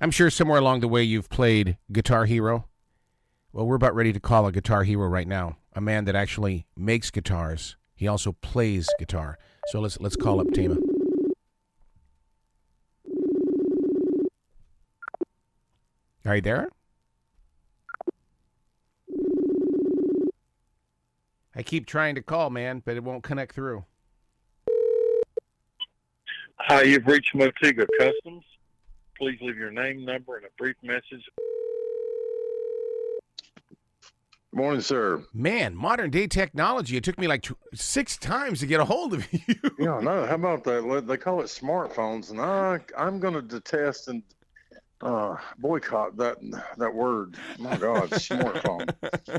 I'm sure somewhere along the way you've played Guitar Hero. Well, we're about ready to call a guitar hero right now. A man that actually makes guitars. He also plays guitar. So let's call up Taima. Are you there? I keep trying to call, man, but it won't connect through. Hi, you've reached Motiga Customs. Please leave your name, number, and a brief message. Morning, sir. Man, modern day technology. It took me like 6 times to get a hold of you. Yeah, no. How about that? They call it smartphones, and I'm going to detest and boycott that word. My God, smartphone.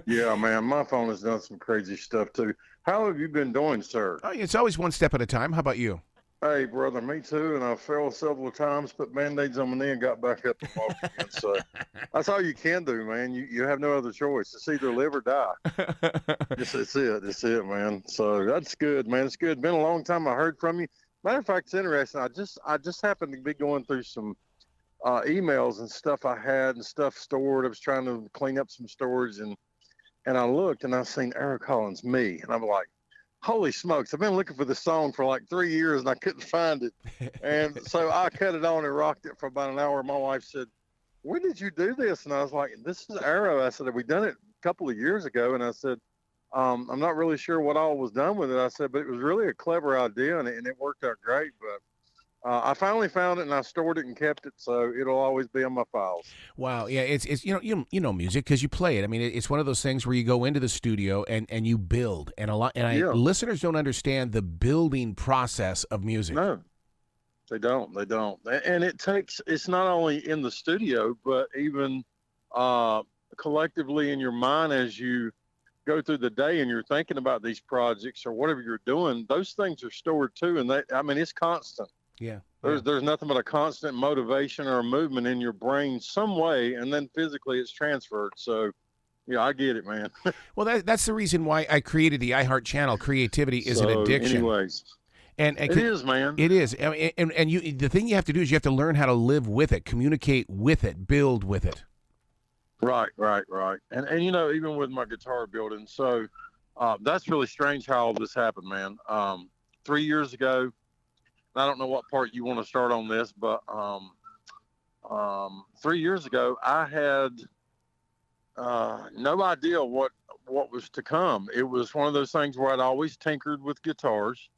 Yeah, man, my phone has done some crazy stuff too. How have you been doing, sir? Oh, it's always one step at a time. How about you? Hey, brother, me too. And I fell several times, put Band-Aids on my knee, and got back up and walked again. So that's all you can do, man. You have no other choice. It's either live or die. That's it. That's it, man. So that's good, man. It's good. Been a long time I heard from you. Matter of fact, it's interesting. I just happened to be going through some emails and stuff I had and stuff stored. I was trying to clean up some storage, and I looked and I seen Eric Collins, Me, and I'm like, holy smokes, I've been looking for this song for like 3 years and I couldn't find it. And so I cut it on and rocked it for about an hour. My wife said, when did you do this? And I was like, this is Arrow. I said, have we done it a couple of years ago? And I said, I'm not really sure what all was done with it. I said, but it was really a clever idea and it worked out great. But I finally found it and I stored it and kept it, so it'll always be on my files. Wow, yeah, it's you know music because you play it. I mean, it's one of those things where you go into the studio and you build, and listeners don't understand the building process of music. No, they don't, and it's not only in the studio, but even collectively in your mind as you go through the day and you're thinking about these projects or whatever you're doing. Those things are stored too, and it's constant. Yeah. There's nothing but a constant motivation or a movement in your brain some way, and then physically it's transferred. So, yeah, I get it, man. Well, that's the reason why I created the iHeart channel. Creativity is an addiction. Anyways, and it is, man. It is. And you, the thing you have to do is you have to learn how to live with it, communicate with it, build with it. Right. And even with my guitar building, so that's really strange how all this happened, man. 3 years ago, I don't know what part you want to start on this, but 3 years ago, I had no idea what was to come. It was one of those things where I'd always tinkered with guitars,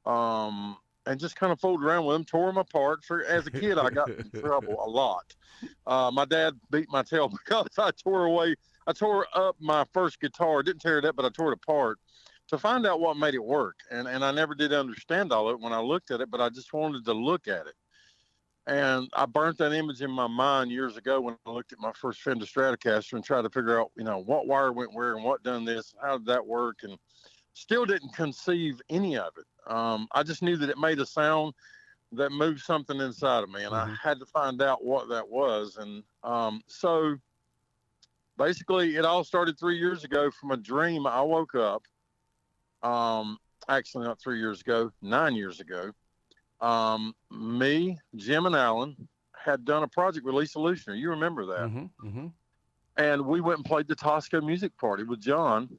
and just kind of fooled around with them, tore them apart. As a kid, I got in trouble a lot. My dad beat my tail because I tore up my first guitar. Didn't tear it up, but I tore it apart to find out what made it work. And I never did understand all of it when I looked at it, but I just wanted to look at it. And I burnt that image in my mind years ago when I looked at my first Fender Stratocaster and tried to figure out, what wire went where and what done this, how did that work, and still didn't conceive any of it. I just knew that it made a sound that moved something inside of me, and I had to find out what that was. And so basically it all started 3 years ago from a dream. I woke up, actually not 3 years ago, 9 years ago. Me, Jim, and Alan had done a project with Lisa Lushner. You remember that? And we went and played the Tosco Music Party with John.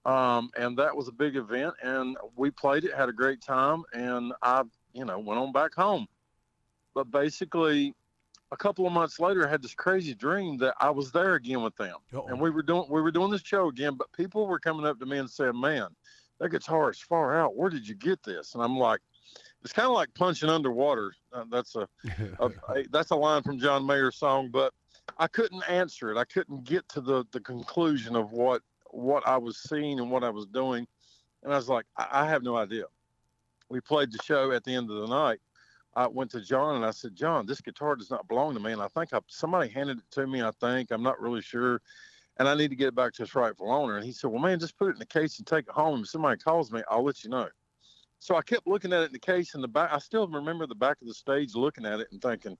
And that was a big event, and we played it, had a great time, and I, went on back home. But basically, a couple of months later, I had this crazy dream that I was there again with them. Uh-oh. And we were doing this show again, but people were coming up to me and saying, man, that guitar is far out. Where did you get this? And I'm like, it's kind of like punching underwater. That's a line from John Mayer's song, but I couldn't answer it. I couldn't get to the conclusion of what I was seeing and what I was doing. And I was like, I have no idea. We played the show at the end of the night. I went to John and I said, John, this guitar does not belong to me. And I think somebody handed it to me. I'm not really sure. And I need to get it back to its rightful owner. And he said, well, man, just put it in the case and take it home. If somebody calls me, I'll let you know. So I kept looking at it in the case in the back. I still remember the back of the stage looking at it and thinking,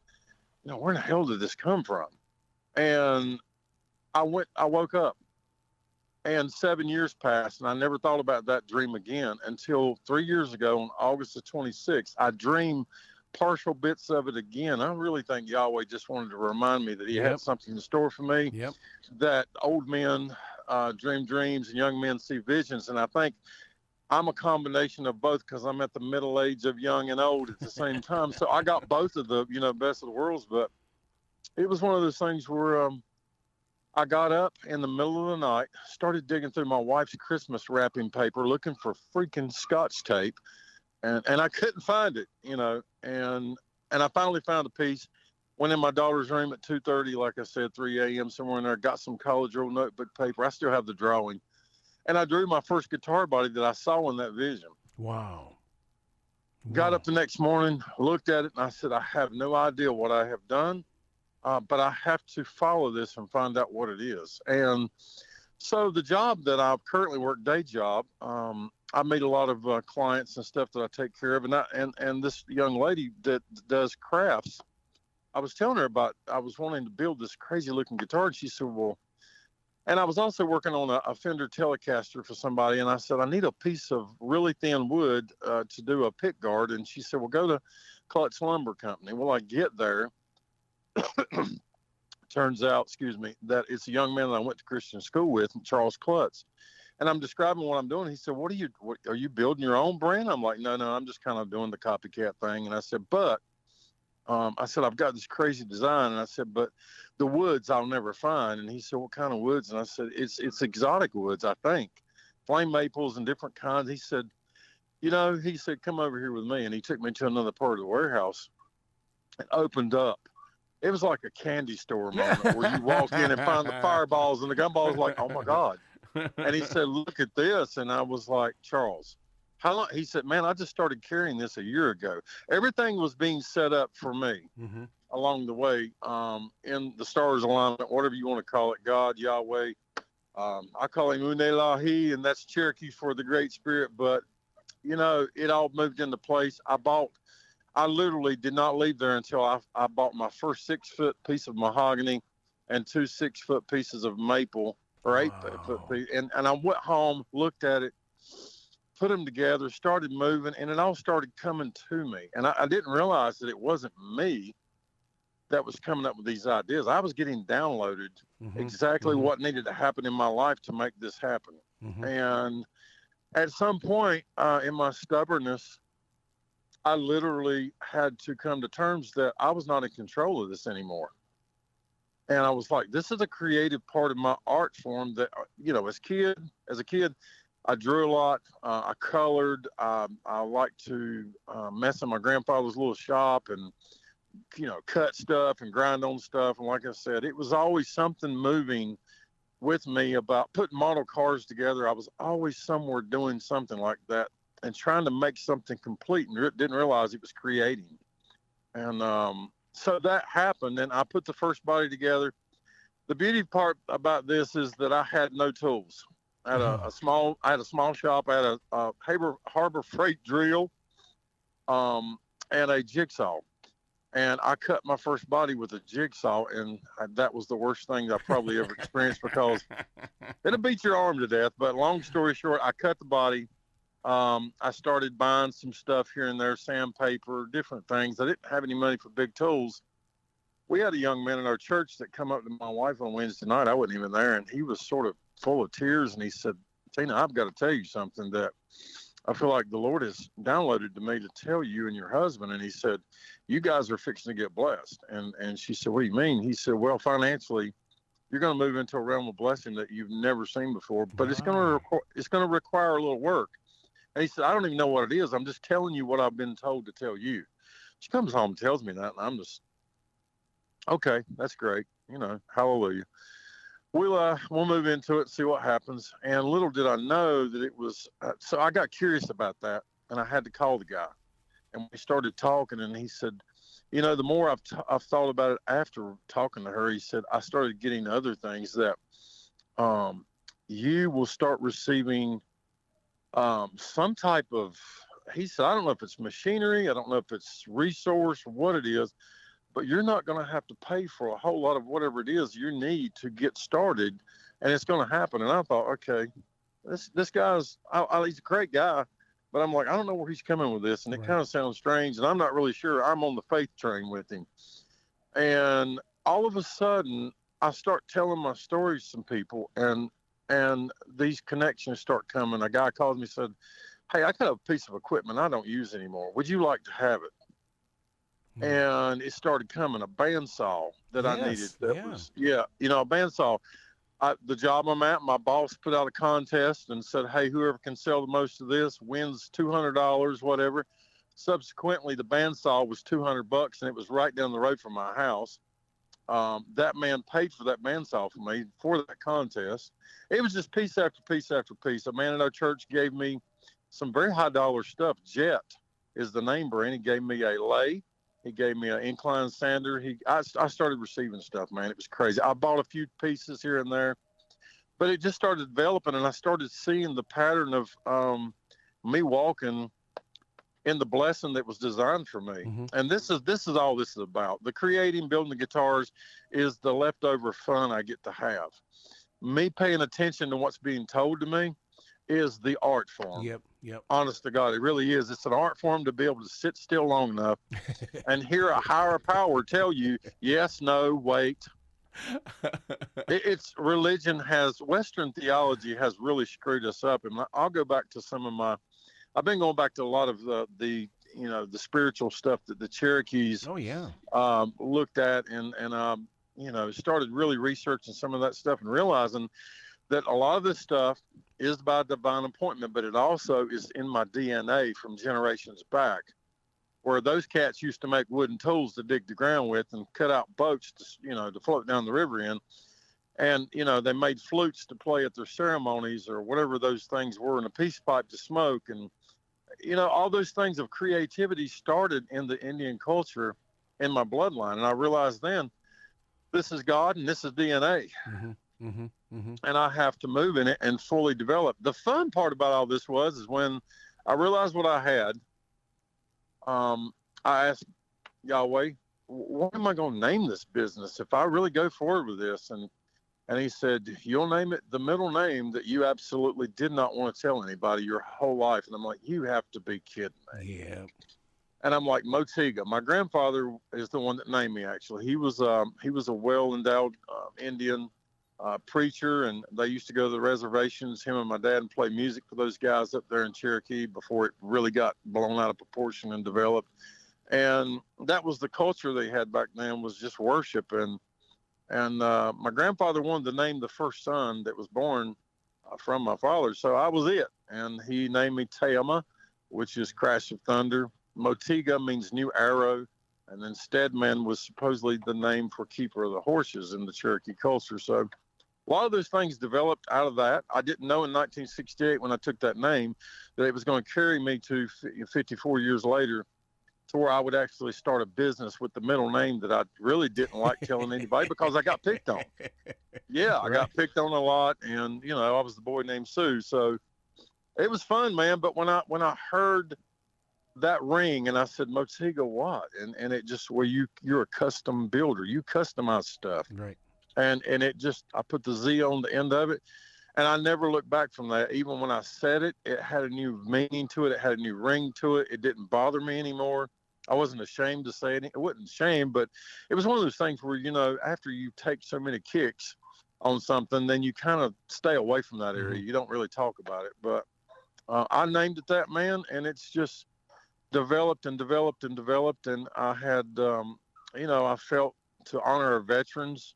where in the hell did this come from? And I woke up. And 7 years passed, and I never thought about that dream again until 3 years ago on August the 26th. I dreamed partial bits of it again. I really think Yahweh just wanted to remind me that he had something in store for me, that old men dream dreams and young men see visions. And I think I'm a combination of both, because I'm at the middle age of young and old at the same time. So I got both of the, best of the worlds. But it was one of those things where I got up in the middle of the night, started digging through my wife's Christmas wrapping paper, looking for freaking Scotch tape. And I couldn't find it, and I finally found a piece. Went in my daughter's room at 2:30, like I said, 3 a.m. somewhere in there. Got some college roll notebook paper. I still have the drawing, and I drew my first guitar body that I saw in that vision. Wow. Got up the next morning, looked at it, and I said, I have no idea what I have done, but I have to follow this and find out what it is. And so the job that I currently work, day job, I meet a lot of clients and stuff that I take care of, and this young lady that does crafts, I was telling her about, I was wanting to build this crazy looking guitar, and she said, well, and I was also working on a Fender Telecaster for somebody, and I said, I need a piece of really thin wood to do a pick guard, and she said, well, go to Klutz Lumber Company. Well, I get there. Turns out, that it's a young man that I went to Christian school with, Charles Klutz. And I'm describing what I'm doing. He said, what are you building your own brand? I'm like, no, I'm just kind of doing the copycat thing. And I said, but I've got this crazy design. And I said, but the woods I'll never find. And he said, what kind of woods? And I said, it's exotic woods, I think. Flame maples and different kinds. He said, come over here with me. And he took me to another part of the warehouse and opened up. It was like a candy store moment where you walk in and find the fireballs and the gumballs, like, oh my God. And he said, look at this. And I was like, Charles, how long? He said, man, I just started carrying this a year ago. Everything was being set up for me along the way, in the stars alignment, whatever you want to call it, God, Yahweh. I call him Unelahi, and that's Cherokee for the Great Spirit. But, it all moved into place. I literally did not leave there until I bought my first 6-foot piece of mahogany and 2 6-foot pieces of maple, or 8-foot piece. And I went home, looked at it, put them together, started moving, and it all started coming to me. And I didn't realize that it wasn't me that was coming up with these ideas. I was getting downloaded exactly what needed to happen in my life to make this happen. And at some point in my stubbornness, I literally had to come to terms that I was not in control of this anymore. And I was like, this is a creative part of my art form that, as a kid, I drew a lot. I colored. I liked to mess in my grandfather's little shop and, cut stuff and grind on stuff. And like I said, it was always something moving with me about putting model cars together. I was always somewhere doing something like that and trying to make something complete, and didn't realize it was creating. And so that happened, and I put the first body together. The beauty part about this is that I had no tools. I had a small shop. I had a Harbor Freight drill, and a jigsaw. And I cut my first body with a jigsaw, and that was the worst thing I probably ever experienced, because it'll beat your arm to death. But long story short, I cut the body. I started buying some stuff here and there, sandpaper, different things. I didn't have any money for big tools. We had a young man in our church that come up to my wife on Wednesday night. I wasn't even there, and he was sort of full of tears, and he said, Tina, I've got to tell you something that I feel like the Lord has downloaded to me to tell you and your husband. And he said, you guys are fixing to get blessed. And she said, what do you mean? He said, well, financially, you're going to move into a realm of blessing that you've never seen before, but it's going to require a little work. And he said, I don't even know what it is. I'm just telling you what I've been told to tell you. She comes home and tells me that, and I'm just, okay, that's great. Hallelujah. We'll move into it and see what happens. And little did I know that it was, so I got curious about that, and I had to call the guy. And we started talking, and he said, the more I've thought about it after talking to her, he said, I started getting other things that you will start receiving some type of, he said, I don't know if it's machinery, I don't know if it's resource, what it is, but you're not going to have to pay for a whole lot of whatever it is you need to get started, and it's going to happen. And I thought, okay, this guy's, he's a great guy, but I'm like, I don't know where he's coming with this, and it kind of sounds strange, and I'm not really sure. I'm on the faith train with him, and all of a sudden, I start telling my stories to some people, and these connections start coming. A guy calls me and said, "Hey, I got a piece of equipment I don't use anymore. Would you like to have it?" And it started coming, a bandsaw that I needed. That was, a bandsaw. The job I'm at, my boss put out a contest and said, "Hey, whoever can sell the most of this wins $200, whatever." Subsequently, the bandsaw was $200, and it was right down the road from my house. That man paid for that bandsaw for me for that contest. It was just piece after piece after piece. A man at our church gave me some very high dollar stuff. Jet is the name brand. He gave me a lathe. He gave me an incline sander. I started receiving stuff, man. It was crazy. I bought a few pieces here and there, but it just started developing, and I started seeing the pattern of me walking in the blessing that was designed for me. Mm-hmm. And this is all this is about. The creating, building the guitars is the leftover fun I get to have. Me paying attention to what's being told to me is the art form. Yep. Honest to God, it really is. It's an art form to be able to sit still long enough and hear a higher power tell you, yes, no, wait. It's religion Western theology has really screwed us up. And I'll go back to I've been going back to a lot of the spiritual stuff that the Cherokees looked at and started really researching some of that stuff and realizing that a lot of this stuff is by divine appointment, but it also is in my DNA from generations back, where those cats used to make wooden tools to dig the ground with and cut out boats to float down the river in. And, they made flutes to play at their ceremonies or whatever those things were, and a peace pipe to smoke. And, all those things of creativity started in the Indian culture in my bloodline. And I realized then this is God and this is DNA. Mm-hmm. Mm-hmm. Mm-hmm. And I have to move in it and fully develop. The fun part about all this is when I realized what I had, I asked Yahweh, what am I going to name this business if I really go forward with this? And he said, you'll name it the middle name that you absolutely did not want to tell anybody your whole life. And I'm like, you have to be kidding me. Yeah. And I'm like, Motiga. My grandfather is the one that named me, actually. He was a well-endowed Indian preacher, and they used to go to the reservations, him and my dad, and play music for those guys up there in Cherokee before it really got blown out of proportion and developed. And that was the culture they had back then, was just worship. And my grandfather wanted to name the first son that was born from my father, so I was it. And he named me Taima, which is Crash of Thunder. Motiga means new arrow. And then Steadman was supposedly the name for keeper of the horses in the Cherokee culture. So a lot of those things developed out of that. I didn't know in 1968 when I took that name that it was going to carry me to 54 years later to where I would actually start a business with the middle name that I really didn't like telling anybody because I got picked on. Yeah, I got picked on a lot, and I was the boy named Sue. So it was fun, man. But when I heard that ring and I said, Motiga what? And it just, well, you're a custom builder. You customize stuff. Right. And it just, I put the Z on the end of it. And I never looked back from that. Even when I said it, it had a new meaning to it. It had a new ring to it. It didn't bother me anymore. I wasn't ashamed to say it. It wasn't shame, but it was one of those things where, after you take so many kicks on something, then you kind of stay away from that area. Mm-hmm. You don't really talk about it. But I named it that, man, and it's just developed and developed and developed. And I had, I felt to honor our veterans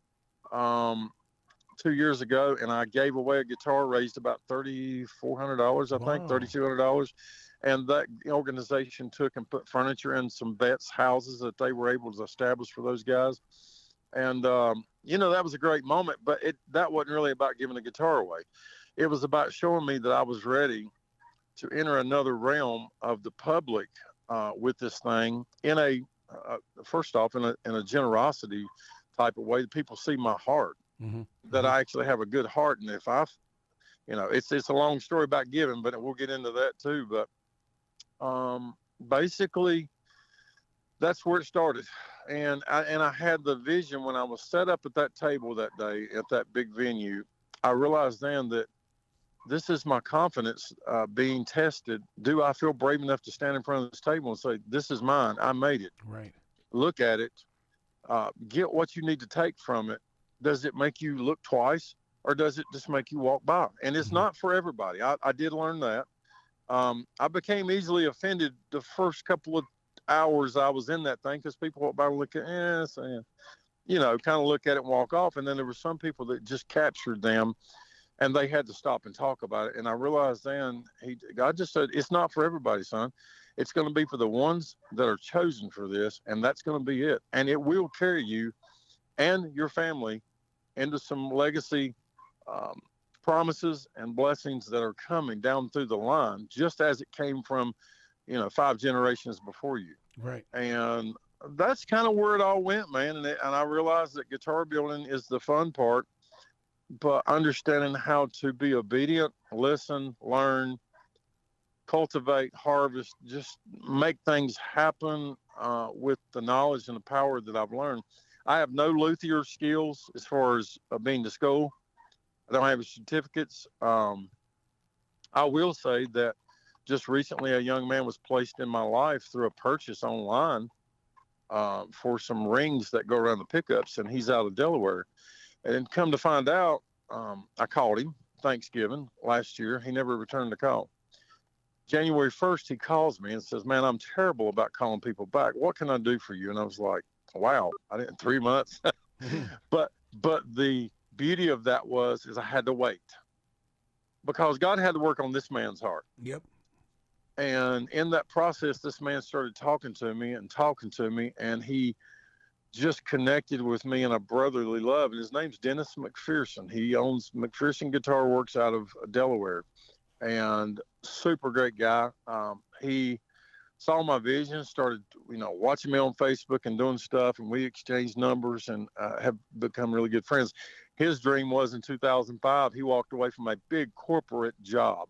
2 years ago, and I gave away a guitar, raised about $3,400, I think, $3,200. And that organization took and put furniture in some vets' houses that they were able to establish for those guys. And, that was a great moment, but that wasn't really about giving the guitar away. It was about showing me that I was ready to enter another realm of the public with this thing in first off, in a generosity type of way that people see my heart, mm-hmm. that I actually have a good heart. And if it's a long story about giving, but we'll get into that too. But basically that's where it started. And I had the vision when I was set up at that table that day at that big venue. I realized then that this is my confidence being tested. Do I feel brave enough to stand in front of this table and say, this is mine, I made it? Right. Look at it, get what you need to take from it. Does it make you look twice, or does it just make you walk by? And it's not for everybody. I did learn that. I became easily offended the first couple of hours I was in that thing, because people walk by and look at, kind of look at it and walk off. And then there were some people that just captured them, and they had to stop and talk about it. And I realized then, God just said, it's not for everybody, son. It's going to be for the ones that are chosen for this, and that's going to be it. And it will carry you and your family into some legacy promises and blessings that are coming down through the line, just as it came from, 5 generations before you. Right. And that's kind of where it all went, man. And I realized that guitar building is the fun part, but understanding how to be obedient, listen, learn, cultivate, harvest, just make things happen with the knowledge and the power that I've learned. I have no luthier skills as far as being to school. I don't have certificates. I will say that just recently a young man was placed in my life through a purchase online for some rings that go around the pickups, and he's out of Delaware. And come to find out, I called him Thanksgiving last year. He never returned the call. January 1st, he calls me and says, man, I'm terrible about calling people back. What can I do for you? And I was like, wow, I didn't 3 months. But the beauty of that is I had to wait, because God had to work on this man's heart. Yep. And in that process, this man started talking to me, and he just connected with me in a brotherly love. And his name's Dennis McPherson. He owns McPherson Guitar Works out of Delaware, and super great guy. He saw my vision, started, watching me on Facebook and doing stuff, and we exchanged numbers and have become really good friends. His dream was in 2005, he walked away from a big corporate job,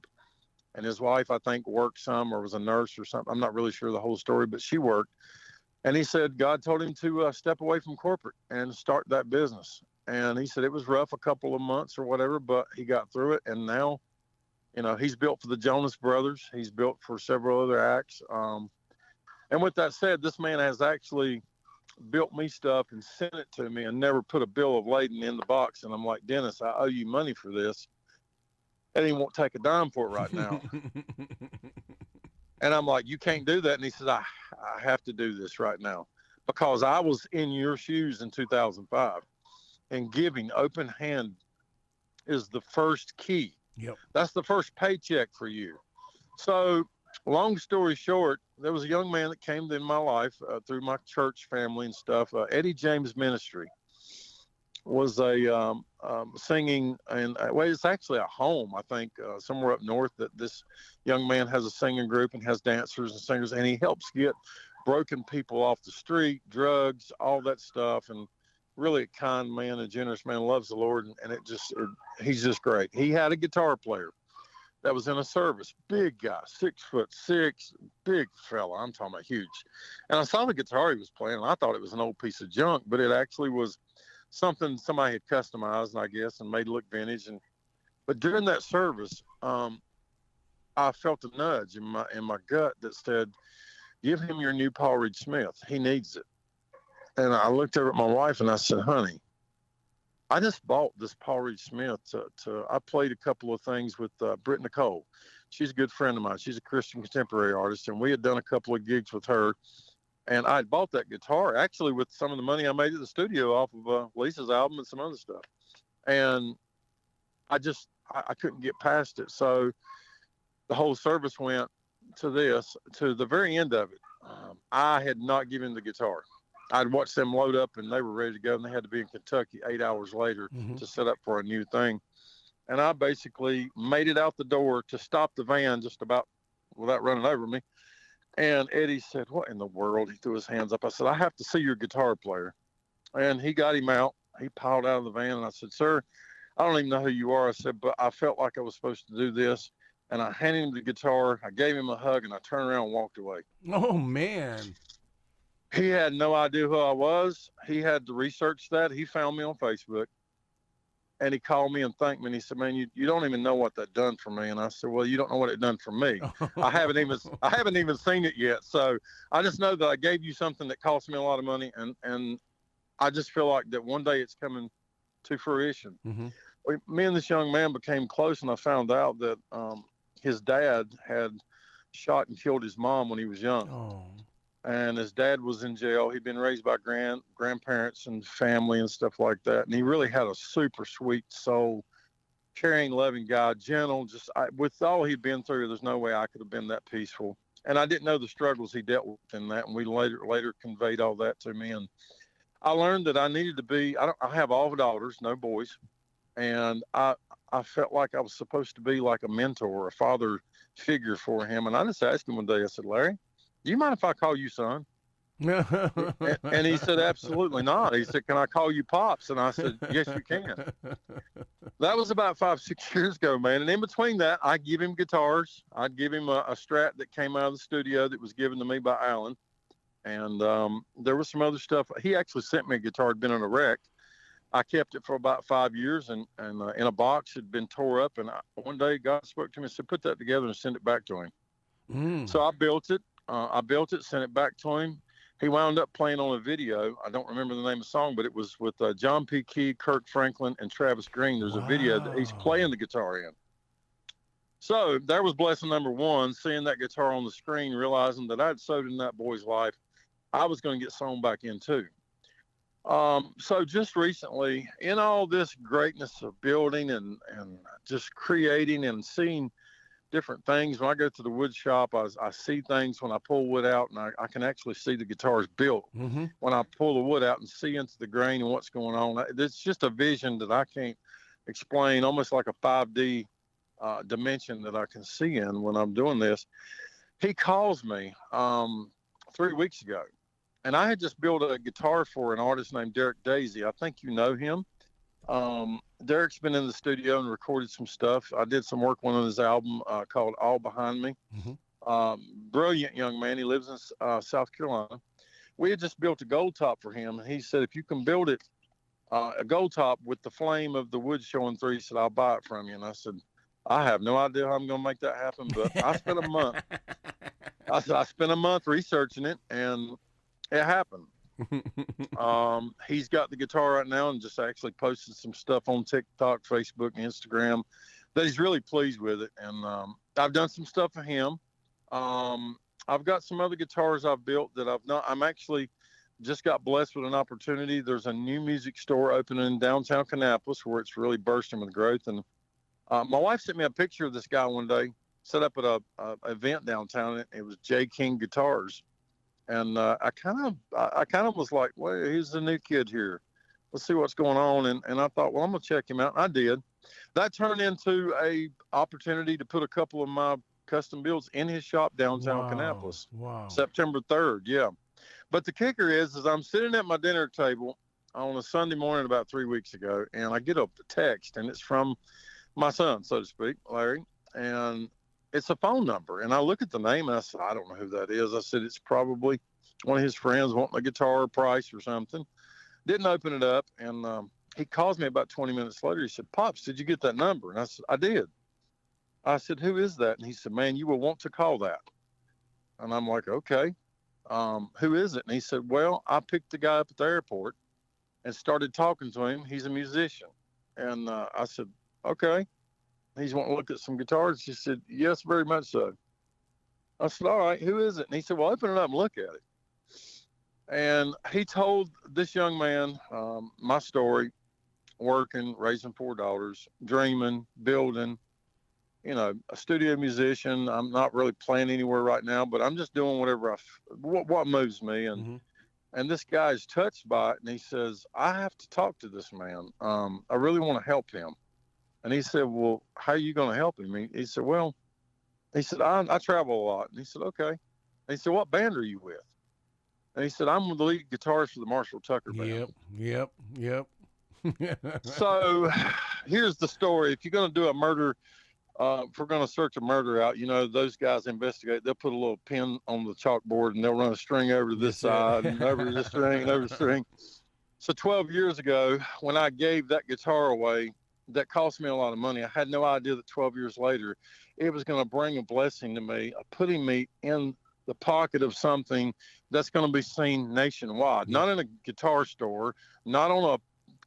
and his wife, I think, worked some or was a nurse or something. I'm not really sure the whole story, but she worked. And he said God told him to step away from corporate and start that business. And he said it was rough a couple of months or whatever, but he got through it. And now, he's built for the Jonas Brothers. He's built for several other acts. And with that said, this man has actually built me stuff and sent it to me and never put a bill of lading in the box. And I'm like, Dennis, I owe you money for this. And he won't take a dime for it right now. And I'm like, you can't do that. And he says, I have to do this right now, because I was in your shoes in 2005, and giving open hand is the first key. Yep. That's the first paycheck for you. So long story short, there was a young man that came in my life through my church family and stuff. Eddie James Ministry was a singing, and it's actually a home, I think, somewhere up north, that this young man has a singing group and has dancers and singers, and he helps get broken people off the street, drugs, all that stuff. And really a kind man, a generous man, loves the Lord, and he's just great. He had a guitar player that was in a service, big guy, 6'6", big fella. I'm talking about huge. And I saw the guitar he was playing, and I thought it was an old piece of junk, but it actually was something somebody had customized, I guess, and made look vintage. But during that service, I felt a nudge in my gut that said, give him your new Paul Reed Smith. He needs it. And I looked over at my wife and I said, honey, I just bought this Paul Reed Smith I played a couple of things with Britt Nicole. She's a good friend of mine. She's a Christian contemporary artist, and we had done a couple of gigs with her. And I had bought that guitar actually with some of the money I made at the studio off of Lisa's album and some other stuff. And I couldn't get past it. So the whole service went to the very end of it. I had not given the guitar. I'd watched them load up and they were ready to go, and they had to be in Kentucky 8 hours later to set up for a new thing. And I basically made it out the door to stop the van just about without running over me. And Eddie said, what in the world? He threw his hands up. I said, I have to see your guitar player. And he got him out. He piled out of the van. And I said, sir, I don't even know who you are. I said, but I felt like I was supposed to do this. And I handed him the guitar. I gave him a hug, and I turned around and walked away. Oh, man. He had no idea who I was. He had to research that. He found me on Facebook. and he called me and thanked me. And he said, "Man, you don't even know what that done for me." And I said, "Well, you don't know what it done for me. I haven't even seen it yet. So I just know that I gave you something that cost me a lot of money, and I just feel like that one day it's coming to fruition." Mm-hmm. Me and this young man became close, and I found out that his dad had shot and killed his mom when he was young. Oh. And his dad was in jail. He'd been raised by grandparents and family and stuff like that. And he really had a super sweet soul, caring, loving guy, gentle. With all he'd been through, there's no way I could have been that peaceful. And I didn't know the struggles he dealt with in that. And we later conveyed all that to me. And I learned that I needed to be. I have all daughters, no boys, and I felt like I was supposed to be like a mentor, a father figure for him. And I just asked him one day. I said, "Larry, do you mind if I call you son?" and he said, "Absolutely not." He said, "Can I call you Pops?" And I said, "Yes, you can." That was about 5-6 years ago, man. And in between that, I'd give him guitars. I'd give him a Strat that came out of the studio that was given to me by Alan. And there was some other stuff. He actually sent me a guitar. Had been in a wreck. I kept it for about 5 years, and in a box. Had been tore up. And one day God spoke to me and said, "Put that together and send it back to him." So I built it. Sent it back to him. He wound up playing on a video. I don't remember the name of the song, but it was with John P. Key, Kirk Franklin, and Travis Green. There's a video that he's playing the guitar in. So there was blessing number one, seeing that guitar on the screen, realizing that I'd sowed in that boy's life. I was going to get sown back in too. So just recently, in all this greatness of building and just creating and seeing different things, when I go to the wood shop, I see things when I pull wood out, and I can actually see the guitars built. Mm-hmm. When I pull the wood out and see into the grain and what's going on. It's just a vision that I can't explain, almost like a 5D dimension that I can see in when I'm doing this. He calls me 3 weeks ago, and I had just built a guitar for an artist named Derek Daisy. I think you know him. Derek's been in the studio and recorded some stuff. I did some work on his album called All Behind Me. Mm-hmm. Brilliant young man. He lives in South Carolina. We had just built a gold top for him, and he said, "If you can build it a gold top with the flame of the wood showing through," he said, "I'll buy it from you." And I said, "I have no idea how I'm going to make that happen, but I spent a month. I spent a month researching it, and it happened." He's got the guitar right now and just actually posted some stuff on TikTok, Facebook, and Instagram that he's really pleased with it. And I've done some stuff for him. I've got some other guitars I've built that I'm actually just got blessed with an opportunity. There's a new music store opening in downtown Kannapolis where it's really bursting with growth. And my wife sent me a picture of this guy one day, set up at a event downtown. It was J. King Guitars. And I kind of was like, well, he's a new kid here. Let's see what's going on. And I thought, well, I'm going to check him out. And I did. That turned into a opportunity to put a couple of my custom builds in his shop downtown Kannapolis. Wow. September 3rd. Yeah. But the kicker is I'm sitting at my dinner table on a Sunday morning about 3 weeks ago, and I get a text, and it's from my son, so to speak, Larry. And it's a phone number. And I look at the name, and I said, "I don't know who that is." I said, "It's probably one of his friends wanting a guitar price or something." Didn't open it up. And he calls me about 20 minutes later. He said, "Pops, did you get that number?" And I said, "I did." I said, "Who is that?" And he said, "Man, you will want to call that." And I'm like, "Okay. Who is it?" And he said, "Well, I picked the guy up at the airport and started talking to him. He's a musician." And I said, "Okay. He's wanting to look at some guitars." He said, "Yes, very much so." I said, "All right, who is it?" And he said, "Well, open it up and look at it." And he told this young man my story, working, raising 4 daughters, dreaming, building, a studio musician. I'm not really playing anywhere right now, but I'm just doing whatever what moves me. And Mm-hmm. and this guy is touched by it, and he says, "I have to talk to this man. I really want to help him." And he said, "Well, how are you going to help him?" He said, "Well," he said, I travel a lot." And he said, "Okay." And he said, "What band are you with?" And he said, "I'm the lead guitarist for the Marshall Tucker Band." Yep. So here's the story. If you're going to do a murder, if we're going to search a murder out, those guys investigate. They'll put a little pin on the chalkboard, and they'll run a string over to this side and over the string and over the string. So 12 years ago, when I gave that guitar away, that cost me a lot of money. I had no idea that 12 years later, it was going to bring a blessing to me, putting me in the pocket of something that's going to be seen nationwide, not in a guitar store, not on a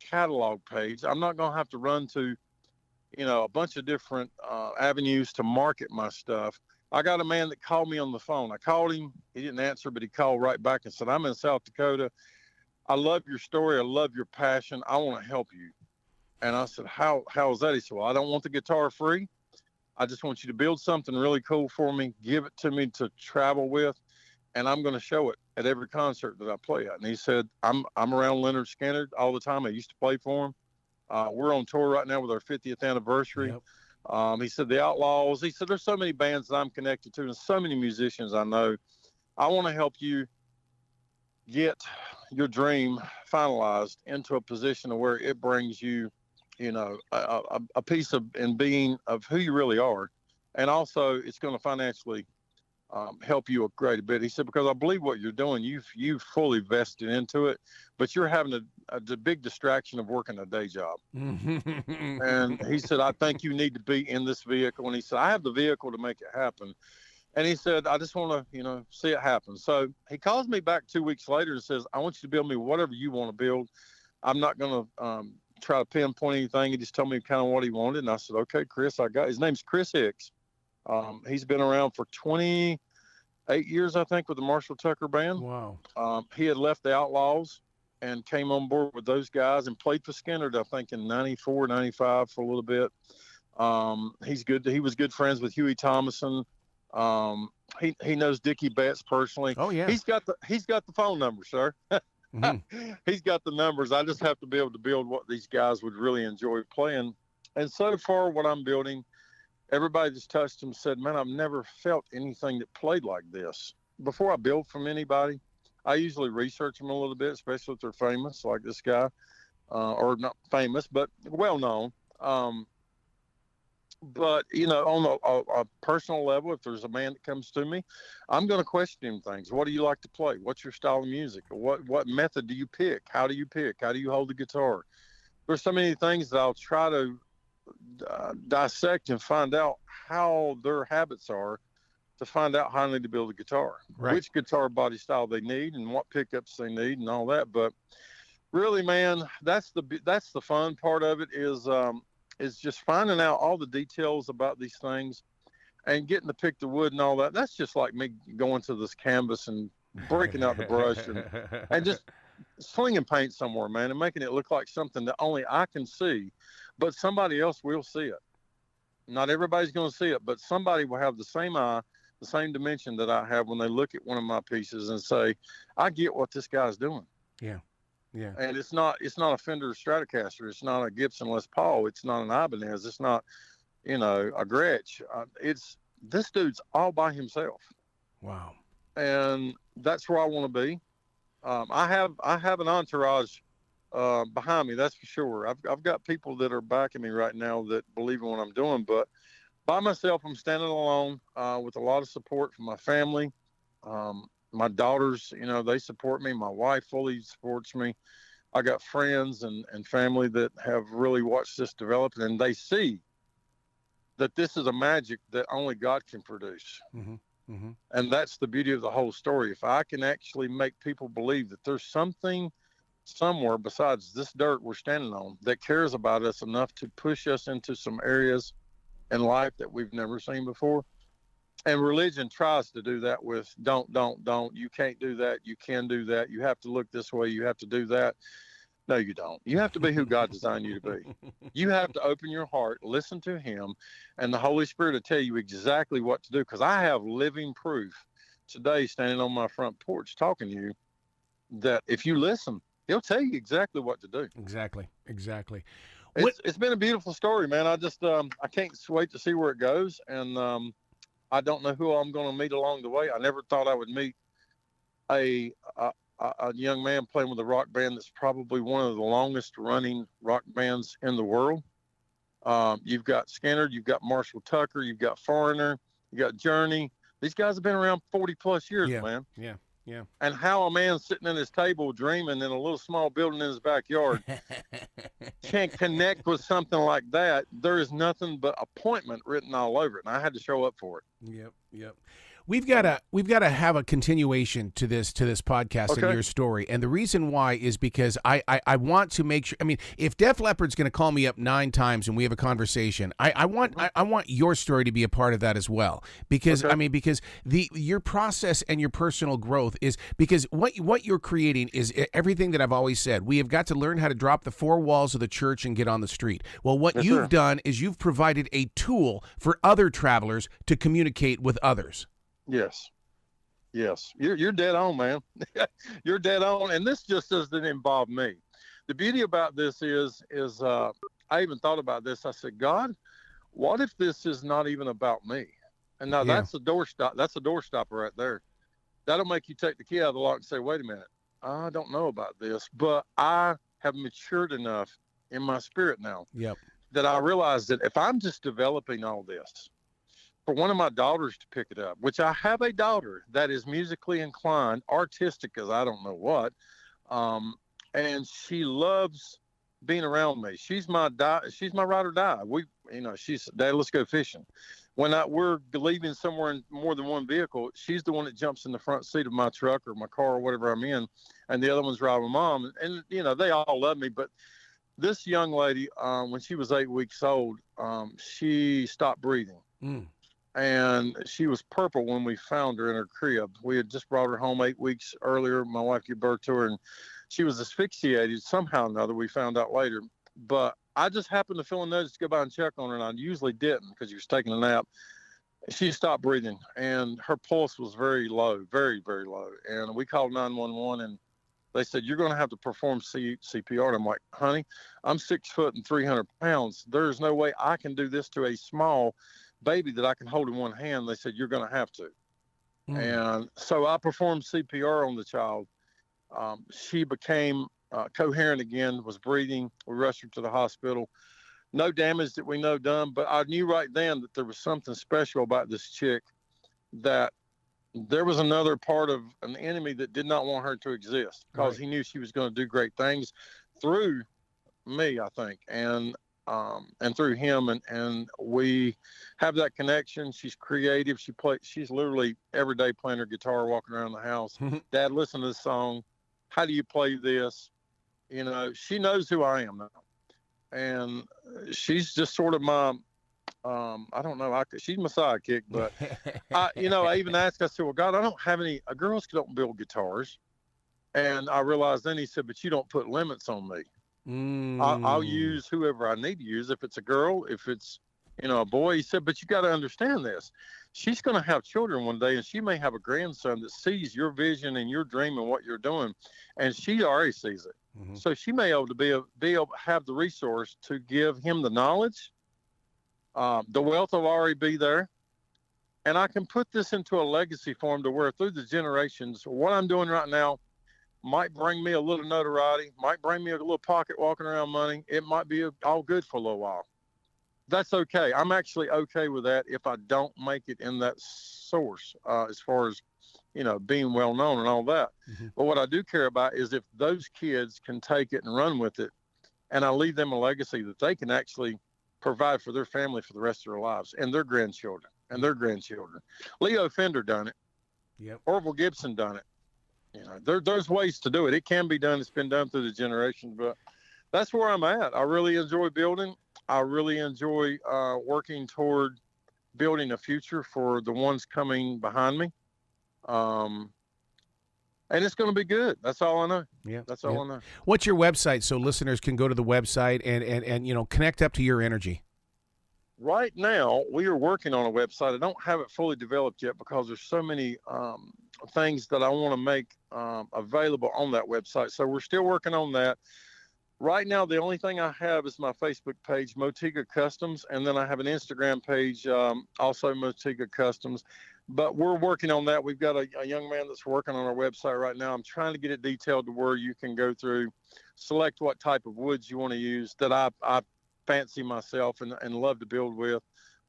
catalog page. I'm not going to have to run to, a bunch of different avenues to market my stuff. I got a man that called me on the phone. I called him. He didn't answer, but he called right back and said, I'm in South Dakota. I love your story. I love your passion. I want to help you. And I said, how is that? He said, well, I don't want the guitar free. I just want you to build something really cool for me, give it to me to travel with, and I'm going to show it at every concert that I play at. And he said, I'm around Leonard Skinner all the time. I used to play for him. We're on tour right now with our 50th anniversary. Yep. He said, the Outlaws. He said, there's so many bands that I'm connected to and so many musicians I know. I want to help you get your dream finalized into a position where it brings you, a piece of and being of who you really are. And also it's going to financially help you a great bit. He said, because I believe what you're doing, you've fully vested into it, but you're having a big distraction of working a day job. And he said, I think you need to be in this vehicle. And he said, I have the vehicle to make it happen. And he said, I just want to, see it happen. So he calls me back 2 weeks later and says, I want you to build me whatever you want to build. I'm not going to try to pinpoint anything. He just told me kind of what he wanted. And I said, okay, Chris, his name's Chris Hicks. He's been around for 28 years, I think, with the Marshall Tucker Band. Wow. He had left the Outlaws and came on board with those guys and played for Skinner, I think, in 94, 95 for a little bit. He's good. He was good friends with Huey Thomason. He knows Dickie Betts personally. Oh, yeah. He's got the phone number, sir. Mm-hmm. He's got the numbers. I just have to be able to build what these guys would really enjoy playing. And so far, what I'm building, everybody just touched him, said, man, I've never felt anything that played like this. Before I build from anybody, I usually research them a little bit, especially if they're famous, like this guy, or not famous, but well-known. But, on a personal level, if there's a man that comes to me, I'm going to question him things. What do you like to play? What's your style of music? What method do you pick? How do you pick? How do you hold the guitar? There's so many things that I'll try to dissect and find out how their habits are to find out how I need to build a guitar, right. Which guitar body style they need and what pickups they need and all that. But really, man, that's the fun part of it is just finding out all the details about these things and getting to pick the wood and all that. That's just like me going to this canvas and breaking out the brush and just slinging paint somewhere, man, and making it look like something that only I can see, but somebody else will see it. Not everybody's going to see it, but somebody will have the same eye, the same dimension that I have when they look at one of my pieces and say, I get what this guy's doing. Yeah. Yeah. And it's not a Fender Stratocaster. It's not a Gibson Les Paul. It's not an Ibanez. It's not, a Gretsch. It's this dude's all by himself. Wow. And that's where I want to be. I have an entourage behind me. That's for sure. I've got people that are backing me right now that believe in what I'm doing. But by myself, I'm standing alone with a lot of support from my family. My daughters, they support me. My wife fully supports me. I got friends and family that have really watched this develop, and they see that this is a magic that only God can produce. Mm-hmm. Mm-hmm. And that's the beauty of the whole story. If I can actually make people believe that there's something somewhere besides this dirt we're standing on that cares about us enough to push us into some areas in life that we've never seen before. And religion tries to do that with don't. You can't do that. You can do that. You have to look this way. You have to do that. No, you don't. You have to be who God designed you to be. You have to open your heart, listen to him, and the Holy Spirit will tell you exactly what to do. Because I have living proof today standing on my front porch talking to you that if you listen, he'll tell you exactly what to do. Exactly. It's been a beautiful story, man. I just I can't wait to see where it goes. And I don't know who I'm going to meet along the way. I never thought I would meet a young man playing with a rock band that's probably one of the longest running rock bands in the world. You've got Skinner, you've got Marshall Tucker, you've got Foreigner, you got Journey. These guys have been around 40 plus years, man. Yeah. And how a man sitting at his table dreaming in a little small building in his backyard can connect with something like that, there is nothing but appointment written all over it, and I had to show up for it. Yep. We've got to have a continuation to this podcast and your story, and the reason why is because I want to make sure. I mean, if Def Leppard's going to call me up 9 times and we have a conversation, I want your story to be a part of that as well, because because your process and your personal growth is because what you're creating is everything that I've always said. We have got to learn how to drop the 4 walls of the church and get on the street. Well, what you've done is you've provided a tool for other travelers to communicate with others. Yes. You're dead on, man. You're dead on. And this just doesn't involve me. The beauty about this is I even thought about this. I said, God, what if this is not even about me? And now that's a doorstop. That's a doorstopper right there. That'll make you take the key out of the lock and say, wait a minute, I don't know about this, but I have matured enough in my spirit now that I realize that if I'm just developing all this, for one of my daughters to pick it up, which I have a daughter that is musically inclined, artistic as I don't know what, and she loves being around me. She's my ride or die. She's, Dad, let's go fishing. When we're leaving somewhere in more than one vehicle, she's the one that jumps in the front seat of my truck or my car or whatever I'm in, and the other one's driving Mom. And they all love me, but this young lady, when she was 8 weeks old, she stopped breathing. And she was purple when we found her in her crib. We had just brought her home 8 weeks earlier. My wife gave birth to her, and she was asphyxiated somehow or another. We found out later. But I just happened to feel a nudge to go by and check on her, and I usually didn't because she was taking a nap. She stopped breathing, and her pulse was very low, very, very low. And we called 911, and they said, you're going to have to perform CPR. And I'm like, honey, I'm 6 foot and 300 pounds. There's no way I can do this to a small baby that I can hold in one hand. They said, you're going to have to. And so I performed CPR on the child. She became coherent again, was breathing. We rushed her to the hospital. No damage that we know done, but I knew right then that there was something special about this chick, that there was another part of an enemy that did not want her to exist, because he knew she was going to do great things through me, I think. And through him, and we have that connection. She's creative. She's literally every day playing her guitar, walking around the house. Dad, listen to this song. How do you play this? She knows who I am now, and she's just sort of my, I don't know. She's my sidekick, but I even asked. I said, well, God, I don't have any. Girls don't build guitars, and I realized then, he said, but you don't put limits on me. I'll use whoever I need to use. If it's a girl, if it's, a boy. He said, but you got to understand this. She's going to have children one day, and she may have a grandson that sees your vision and your dream and what you're doing, and she already sees it. So she may be able to have the resource to give him the knowledge. The wealth will already be there, and I can put this into a legacy form to where through the generations, what I'm doing right now might bring me a little notoriety, might bring me a little pocket walking around money. It might be all good for a little while. That's okay. I'm actually okay with that if I don't make it in that source, as far as, being well known and all that. But what I do care about is if those kids can take it and run with it, and I leave them a legacy that they can actually provide for their family for the rest of their lives and their grandchildren and their grandchildren. Leo Fender done it. Orville Gibson done it. There's ways to do it. It can be done. It's been done through the generations, but that's where I'm at. I really enjoy building. I really enjoy working toward building a future for the ones coming behind me. And it's going to be good. That's all I know. That's all I know. What's your website so listeners can go to the website and connect up to your energy? Right now, we are working on a website. I don't have it fully developed yet because there's so many things that I want to make available on that website. So we're still working on that. Right now, the only thing I have is my Facebook page, Motiga Customs, and then I have an Instagram page, also Motiga Customs. But we're working on that. We've got a young man that's working on our website right now. I'm trying to get it detailed to where you can go through, select what type of woods you want to use that I fancy myself and love to build with.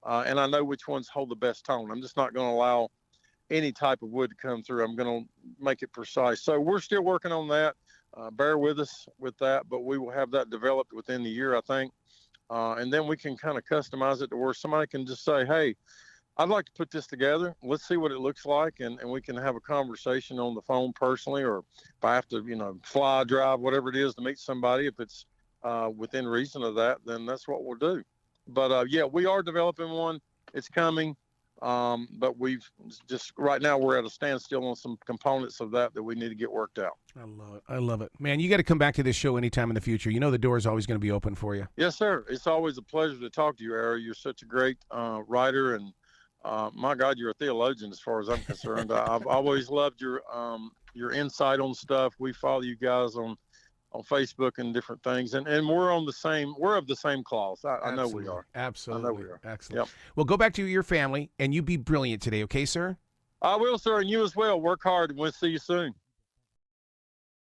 And I know which ones hold the best tone. I'm just not going to allow any type of wood to come through. I'm going to make it precise. So we're still working on that. bear with us with that, but we will have that developed within the year, I think. And then we can kind of customize it to where somebody can just say, hey, I'd like to put this together. Let's see what it looks like. And we can have a conversation on the phone personally, or if I have to, fly, drive, whatever it is to meet somebody, if it's within reason of that, then that's what we'll do. But yeah, we are developing one. It's coming. But we've just right now we're at a standstill on some components of that we need to get worked out. I love it. I love it, man. You got to come back to this show anytime in the future. The door is always going to be open for you. Yes, sir. It's always a pleasure to talk to you, Ari. You're such a great writer, and my God, you're a theologian as far as I'm concerned. I've always loved your insight on stuff. We follow you guys on Facebook and different things, and we're of the same cloth. I know we are. Absolutely. I know we are. Excellent. Yep. Well, go back to your family, and you be brilliant today, okay, sir? I will, sir, and you as well. Work hard, and we'll see you soon.